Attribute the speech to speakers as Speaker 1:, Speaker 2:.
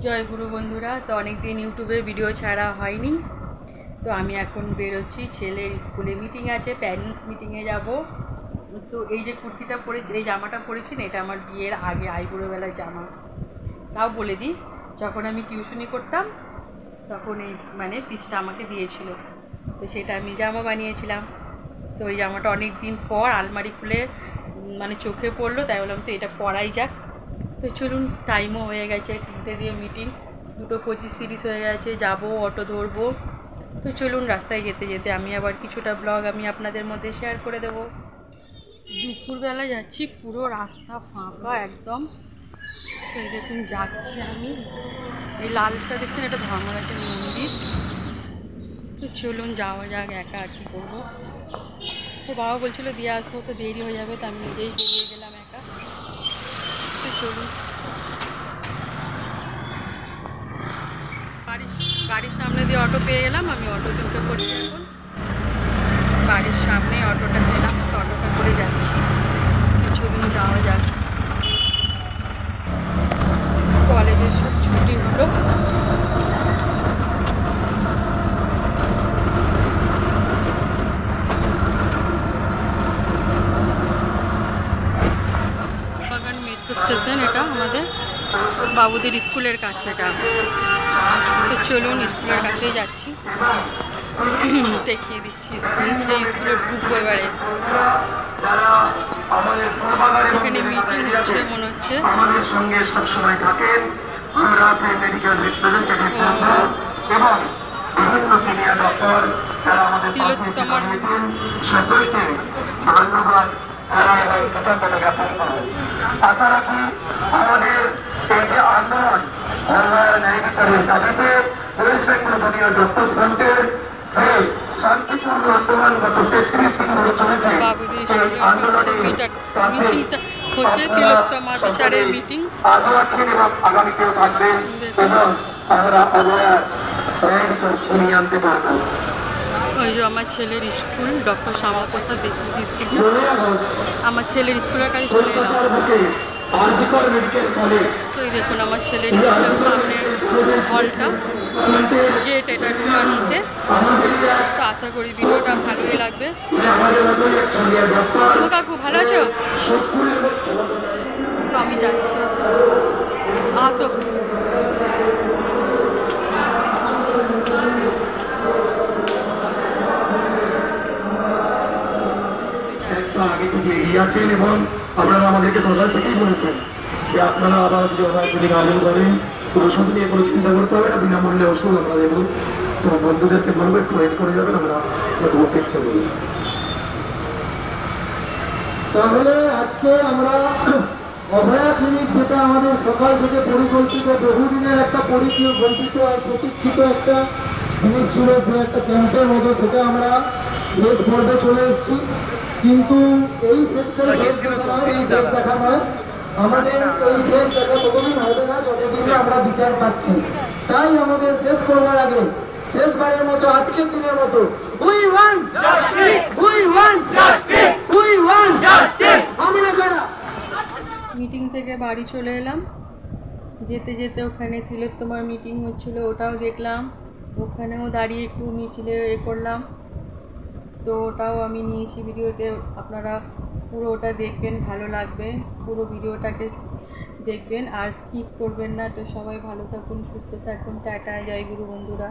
Speaker 1: জয় গুরু বন্ধুরা। তো অনেক দিন ইউটিউবে ভিডিও ছাড়া হয়নি, তো আমি এখন বেরোচ্ছি। ছেলের স্কুলে মিটিং আছে, প্যারেন্টস মিটিংয়ে যাব। তো এই যে কুর্তিটা পরেছি, এই জামাটা পরেছি না, এটা আমার বিয়ের আগে আইবুড়োবেলার জামা। তাও বলে দিই, যখন আমি টিউশনি করতাম তখন এই পিসটা আমাকে দিয়েছিল, তো সেটা আমি জামা বানিয়েছিলাম। তো ওই জামাটা অনেক দিন পর আলমারি খুলে চোখে পড়লো, তাই বললাম তো এটা পরাই যাক। তো চলুন, টাইমও হয়ে গেছে, 3টে দিয়ে মিটিং, 2:25-30 হয়ে গেছে, যাব অটো ধরবো। তো চলুন, রাস্তায় যেতে যেতে আমি আবার কিছুটা ব্লগ আমি আপনাদের মধ্যে শেয়ার করে দেব। দুপুরবেলা যাচ্ছি, পুরো রাস্তা ফাঁকা একদম। তো এই দেখুন যাচ্ছি আমি, এই লালটা দেখছেন, এটা ধর্মরাজের মন্দির। তো চলুন যাওয়া যাক, একা আর কি করবো। তো বাবা বলছিল দিয়ে আসবো, তো দেরি হয়ে যাবে, তো আমি নিজেই বেরিয়ে গেলাম একা। তো চলুন, বাড়ির সামনে দিয়ে অটো পেয়ে গেলাম, আমি অটোতে উঠে পড়ছি। এখন বাড়ির সামনে অটোটা পেলাম, তো অটোটা করে যাচ্ছি। চলুন যাওয়া যাক। কলেজের সব ছুটি হলো, বাগান মেট্রো স্টেশন, এটা আমাদের বাবুদের স্কুলের কাছে এটা। তো চলুন, স্কুলের কাছেই যাচ্ছি, দেখিয়ে দিচ্ছি স্কুল। এই স্কুলে ঢুকবো এবারে। এখানে মিটিং হচ্ছে মনে হচ্ছে। তিলোত্তমার আশা রাখি আমাদের এই যে আন্দোলন ন্যায় বিচারের দাবিতে ওয়েস্ট বেঙ্গল দলীয় ডক্টর ফ্রন্টের শান্তিপূর্ণ আন্দোলন গত 33 দিন ধরে চলেছে। মিছিলটা হচ্ছে তিলোত্তমা বিচারের মিটিং, আজও আছেন এবং আগামীতেও থাকবেন, এবং আমরা অবয়ার ন্যায় বিচার ছিনিয়ে আনতে পারবো। ওই যে আমার ছেলের স্কুল, ডক্টর শ্যামাপ্রসাদ স্কুল, আমার ছেলের স্কুলের কাছে চলে এলাম। তো এই দেখুন আমার ছেলের স্কুলের সামনের হলটা, গেট এটা ঢোকার মুখে। তো আশা করি ভিডিওটা ভালোই লাগবে। ও কাকু ভালো আছো? তো আমি যাচ্ছি, আসো।
Speaker 2: আগে থেকে এগিয়ে আছেন এবং আপনারা আমাদেরকে সরকার থেকেই বলেছেন যে আপনারা আবার যদি আয়োজন করেন তো ওষুধ নিয়ে কোনো চিন্তা করতে হবে না, বিনামূল্যে ওষুধ আমরা দেবো। তো বন্ধুদেরকে বলবো একটু ওয়েট করে যাবেন, আমরা দেখতে বলি। তাহলে আজকে আমরা অভয়া ক্লিনিক, যেটা আমাদের সকাল থেকে পরিকল্পিত বহুদিনের একটা পরিকল্পিত আর প্রতীক্ষিত একটা জিনিস ছিল, যে একটা ক্যাম্পের মতো, সেটা আমরা শেষ পর্বে চলে এসেছি। কিন্তু এই শেষটা শেষ দেখা নয়, এই শেষ দেখা নয়, আমাদের এই শেষ দেখা ততদিন হবে না যতদিন আমরা বিচার পাচ্ছি। তাই আমাদের শেষ করবার আগে, শেষবারের মতো, আজকের দিনের মতো, we want justice, we want justice, we want justice। আমরা কারা?
Speaker 1: মিটিং থেকে বাড়ি চলে এলাম, যেতে যেতে ওখানে তিলোত্তমার মিটিং হচ্ছিল, ওটাও দেখলাম। ওখানেও দাঁড়িয়ে একটু মিছিলে করলাম, তো ওটাও আমি নিয়েছি ভিডিওতে। আপনারা পুরো ওটা দেখবেন, ভালো লাগবে, পুরো ভিডিওটাকে দেখবেন আর স্কিপ করবেন না। তো সবাই ভালো থাকুন, সুস্থ থাকুন, টাটা, জয় গুরু বন্ধুরা।